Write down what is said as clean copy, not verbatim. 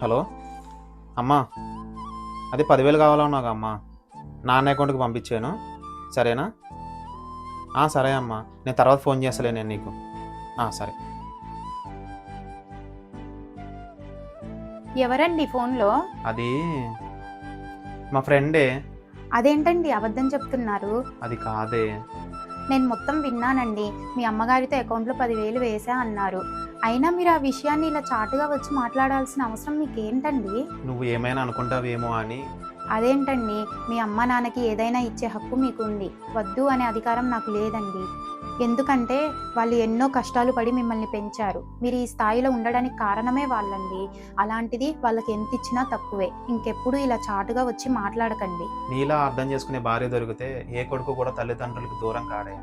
Hello అమ్మా, అది 10,000 కావాలన్నాగా అమ్మా. నాన్న అకౌంట్కి పంపించాను, సరేనా? సరే అమ్మా, నేను తర్వాత ఫోన్ చేస్తలే నేను నీకు. సరే. ఎవరండి ఫోన్లో? అది మా ఫ్రెండే. అదేంటండి అబద్ధం చెప్తున్నారు? అది కాదే. నేను మొత్తం విన్నానండి. మీ అమ్మగారితో అకౌంట్లో 10,000 వేసా అన్నారు. అయినా మీరు ఆ విషయాన్ని ఇలా చాటుగా వచ్చి మాట్లాడాల్సిన అవసరం మీకేంటండి? నువ్వు ఏమైనా అనుకుంటావేమో అని. అదేంటండి, మీ అమ్మ నాన్నకి ఏదైనా ఇచ్చే హక్కు మీకుంది. వద్దు అనే అధికారం నాకు లేదండి. ఎందుకంటే వాళ్ళు ఎన్నో కష్టాలు పడి మిమ్మల్ని పెంచారు. మీరు ఈ స్థాయిలో ఉండడానికి కారణమే వాళ్ళండి. అలాంటిది వాళ్ళకి ఎంత ఇచ్చినా తక్కువే. ఇంకెప్పుడు ఇలా చాటుగా వచ్చి మాట్లాడకండి. నీలా అర్థం చేసుకునే భార్య దొరికితే ఏ కొడుకు కూడా తల్లిదండ్రులకు దూరం కాడే.